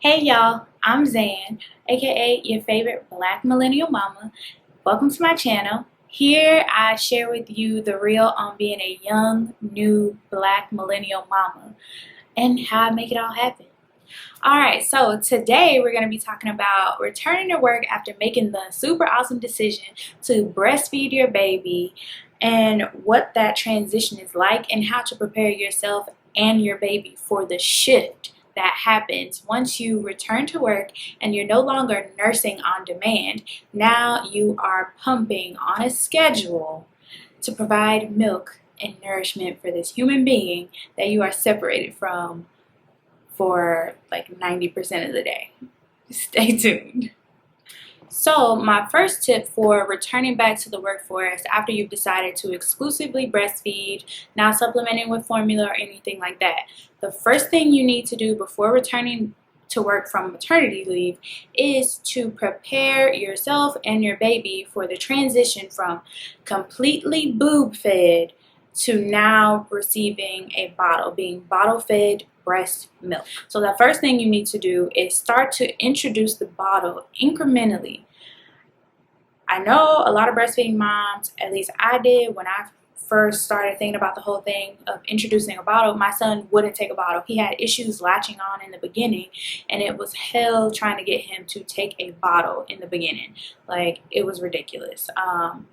Hey y'all, I'm Zan, aka your favorite Black Millennial Mama. Welcome to my channel. Here I share with you the real on being a young, new Black Millennial Mama and how I make it all happen. Alright, so today we're going to be talking about returning to work after making the super awesome decision to breastfeed your baby and what that transition is like and how to prepare yourself and your baby for the shift that happens once you return to work and you're no longer nursing on demand. Now you are pumping on a schedule to provide milk and nourishment for this human being that you are separated from for like 90% of the day. Stay tuned. So my first tip for returning back to the workforce after you've decided to exclusively breastfeed, not supplementing with formula or anything like that, the first thing you need to do before returning to work from maternity leave is to prepare yourself and your baby for the transition from completely boob fed to now receiving a bottle, being bottle fed breast milk. So the first thing you need to do is start to introduce the bottle incrementally. I know a lot of breastfeeding moms, at least I did when I first started thinking about the whole thing of introducing a bottle. My son wouldn't take a bottle. He had issues latching on in the beginning, and it was hell trying to get him to take a bottle in the beginning. Like, it was ridiculous.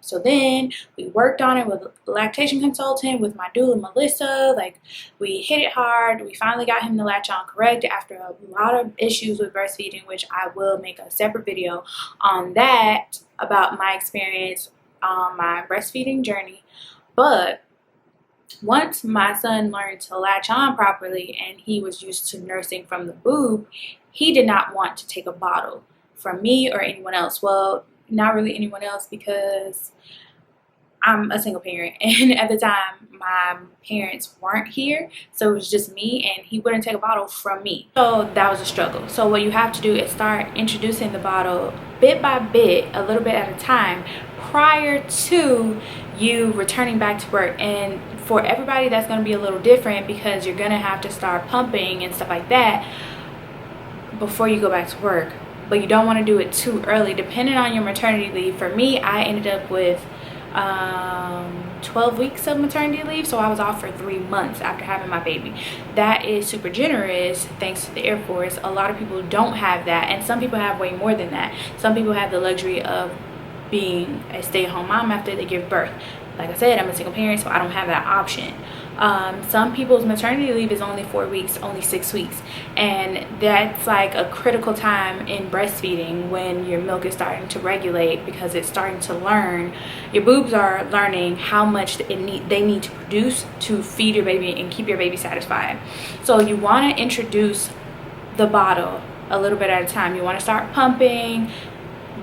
So then we worked on it with a lactation consultant, with my doula Melissa. Like, we hit it hard. We finally got him to latch on correct after a lot of issues with breastfeeding, which I will make a separate video on that, about my experience on my breastfeeding journey. But once my son learned to latch on properly and he was used to nursing from the boob, he did not want to take a bottle from me or anyone else. Well, not really anyone else, because I'm a single parent, and at the time my parents weren't here, so it was just me, and he wouldn't take a bottle from me. So that was a struggle. So what you have to do is start introducing the bottle bit by bit, a little bit at a time, prior to you returning back to work. And for everybody, that's going to be a little different, because you're going to have to start pumping and stuff like that before you go back to work, but you don't want to do it too early depending on your maternity leave. For me, I ended up with 12 weeks of maternity leave, so I was off for 3 months after having my baby. That is super generous thanks to the Air Force. A lot of people don't have that, and some people have way more than that. Some people have the luxury of being a stay-at-home mom after they give birth. Like I said, I'm a single parent, so I don't have that option. Some people's maternity leave is only 4 weeks, only 6 weeks, and that's like a critical time in breastfeeding when your milk is starting to regulate, because it's starting to learn, your boobs are learning how much they need to produce to feed your baby and keep your baby satisfied. So you want to introduce the bottle a little bit at a time. You want to start pumping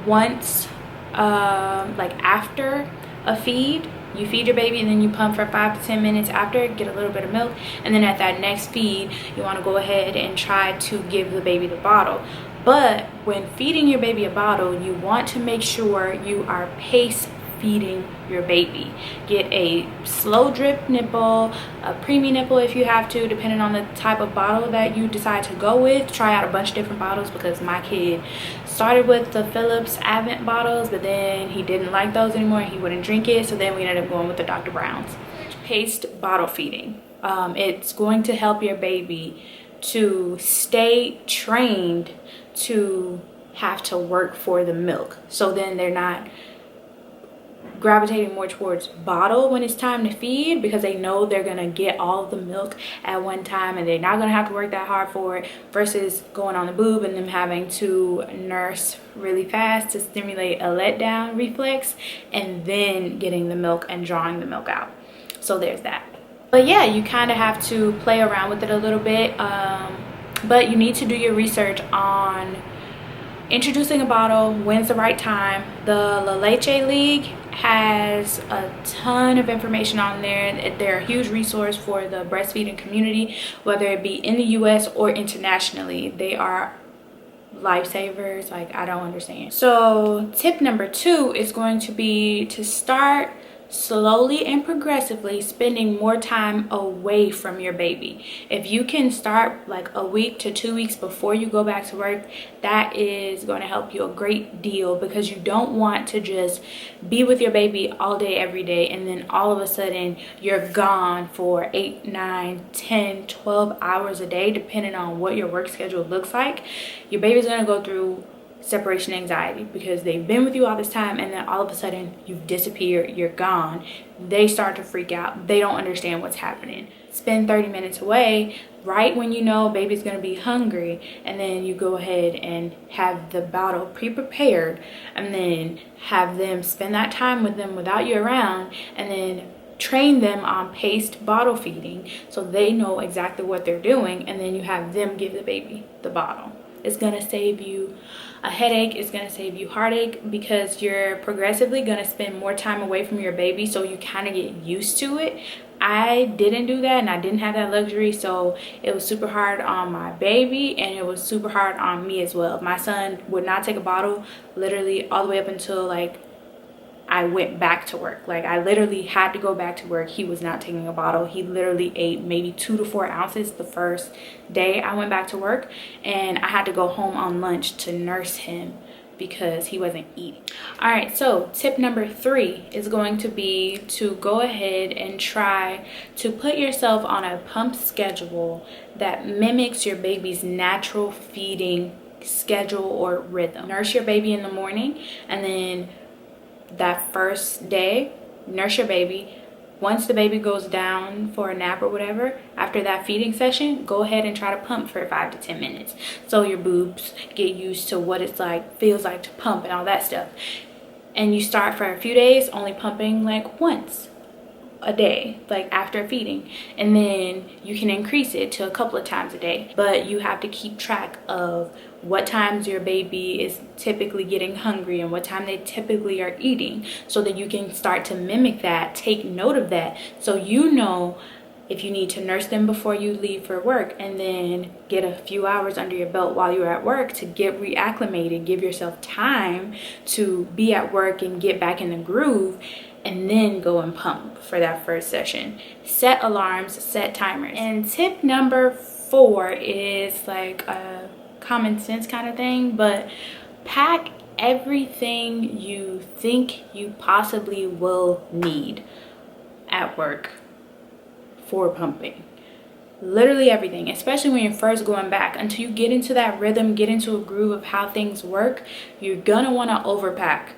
once, like after a feed. You feed your baby and then you pump for 5 to 10 minutes after, get a little bit of milk, and then at that next feed you want to go ahead and try to give the baby the bottle. But when feeding your baby a bottle, you want to make sure you are pace feeding your baby. Get a slow drip nipple, a preemie nipple if you have to, depending on the type of bottle that you decide to go with. Try out a bunch of different bottles, because my kid started with the Philips Advent bottles, but then he didn't like those anymore and he wouldn't drink it, so then we ended up going with the Dr. Brown's. Paced bottle feeding. It's going to help your baby to stay trained to have to work for the milk, so then they're not gravitating more towards bottle when it's time to feed, because they know they're gonna get all of the milk at one time and they're not gonna have to work that hard for it, versus going on the boob and them having to nurse really fast to stimulate a letdown reflex and then getting the milk and drawing the milk out. So there's that. But yeah, you kind of have to play around with it a little bit, but you need to do your research on introducing a bottle, when's the right time. The Leche League has a ton of information on there. They're a huge resource for the breastfeeding community, whether it be in the US or internationally. They are lifesavers. Like, I don't understand. So tip number 2 is going to be to start slowly and progressively spending more time away from your baby. If you can start like a week to 2 weeks before you go back to work, that is going to help you a great deal, because you don't want to just be with your baby all day every day and then all of a sudden you're gone for 8, 9, 10, 12 hours a day, depending on what your work schedule looks like. Your baby's going to go through separation anxiety because they've been with you all this time, and then all of a sudden you've disappeared, you're gone. They start to freak out. They don't understand what's happening. Spend 30 minutes away right when you know baby's going to be hungry, and then you go ahead and have the bottle pre-prepared, and then have them spend that time with them without you around, and then train them on paced bottle feeding so they know exactly what they're doing, and then you have them give the baby the bottle. It's going to save you a headache. It's going to save you heartache, because you're progressively going to spend more time away from your baby, so you kind of get used to it. I didn't do that, and I didn't have that luxury, so it was super hard on my baby, and it was super hard on me as well. My son would not take a bottle literally all the way up until like I went back to work. Like, I literally had to go back to work. He was not taking a bottle. He literally ate maybe 2 to 4 ounces the first day I went back to work, and I had to go home on lunch to nurse him because he wasn't eating. All right, so tip number 3 is going to be to go ahead and try to put yourself on a pump schedule that mimics your baby's natural feeding schedule or rhythm. Nurse your baby in the morning, and then that first day, nurse your baby. Once the baby goes down for a nap or whatever, after that feeding session, go ahead and try to pump for 5 to 10 minutes so your boobs get used to what it's like, feels like to pump and all that stuff. And you start for a few days only pumping like once a day, like after feeding, and then you can increase it to a couple of times a day. But you have to keep track of what times your baby is typically getting hungry and what time they typically are eating, so that you can start to mimic that, take note of that, so you know if you need to nurse them before you leave for work, and then get a few hours under your belt while you're at work to get reacclimated, give yourself time to be at work and get back in the groove, and then go and pump for that first session. Set alarms, set timers. And tip number 4 is like a common sense kind of thing, but pack everything you think you possibly will need at work for pumping. Literally everything, especially when you're first going back. Until you get into that rhythm, get into a groove of how things work, you're gonna want to overpack,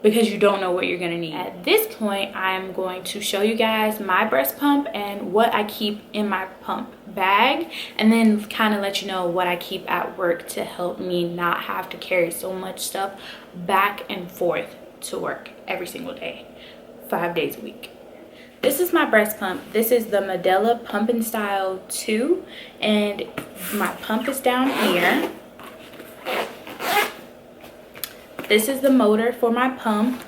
because you don't know what you're gonna need. At this point, I'm going to show you guys my breast pump and what I keep in my pump bag, and then kind of let you know what I keep at work to help me not have to carry so much stuff back and forth to work every single day, 5 days a week. This is my breast pump. This is the Medela Pumping Style 2, and my pump is down here. This is the motor for my pump.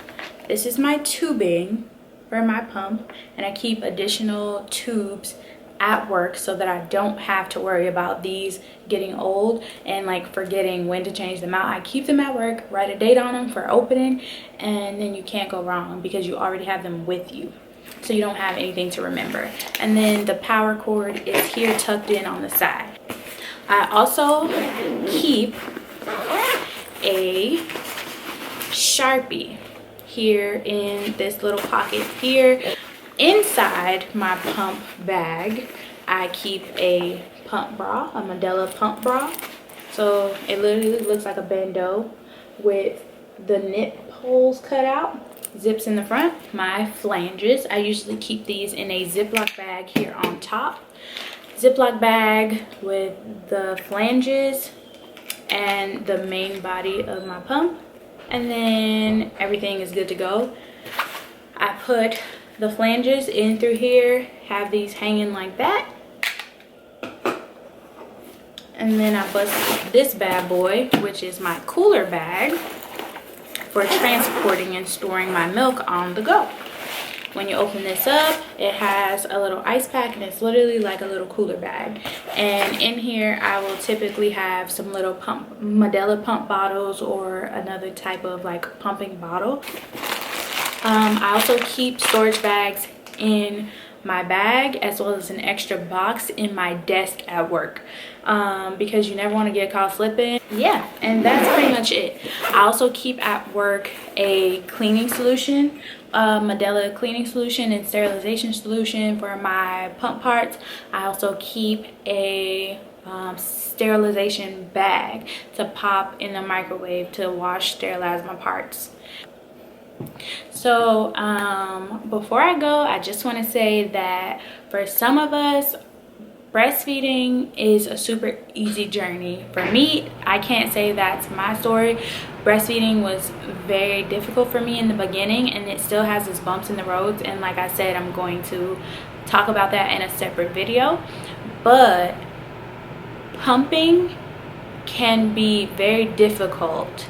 This is my tubing for my pump, and I keep additional tubes at work so that I don't have to worry about these getting old and like forgetting when to change them out. I keep them at work, write a date on them for opening, and then you can't go wrong because you already have them with you, so you don't have anything to remember. And then the power cord is here tucked in on the side. I also keep a Sharpie here in this little pocket here. Inside my pump bag, I keep a pump bra, a Medela pump bra. So it literally looks like a bandeau with the nip holes cut out, zips in the front. My flanges, I usually keep these in a Ziploc bag here on top. Ziploc bag with the flanges and the main body of my pump, and then everything is good to go. I put the flanges in through here, have these hanging like that, and then I bust this bad boy, which is my cooler bag for transporting and storing my milk on the go. When you open this up, it has a little ice pack, and it's literally like a little cooler bag. And in here, I will typically have some little Medela pump bottles or another type of like pumping bottle. I also keep storage bags in my bag, as well as an extra box in my desk at work, because you never want to get caught slipping. Yeah, and that's pretty much it. I also keep at work a cleaning solution, Medela cleaning solution and sterilization solution for my pump parts. I also keep a sterilization bag to pop in the microwave to wash, sterilize my parts. So before I go, I just want to say that for some of us, breastfeeding is a super easy journey. For me, I can't say that's my story. Breastfeeding was very difficult for me in the beginning, and it still has its bumps in the roads, and like I said, I'm going to talk about that in a separate video. But pumping can be very difficult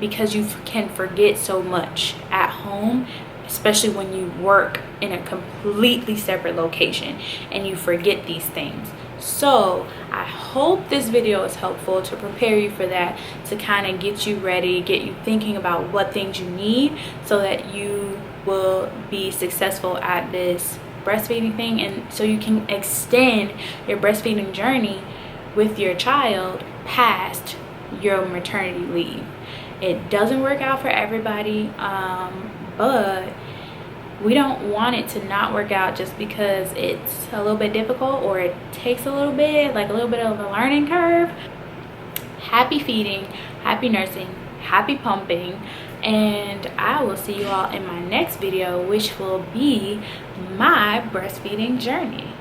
because you can forget so much at home, especially when you work in a completely separate location and you forget these things. So I hope this video is helpful to prepare you for that, to kind of get you ready, get you thinking about what things you need so that you will be successful at this breastfeeding thing, and so you can extend your breastfeeding journey with your child past your maternity leave. It doesn't work out for everybody, but we don't want it to not work out just because it's a little bit difficult or it takes a little bit, like a little bit of a learning curve. Happy feeding, happy nursing, happy pumping, and I will see you all in my next video, which will be my breastfeeding journey.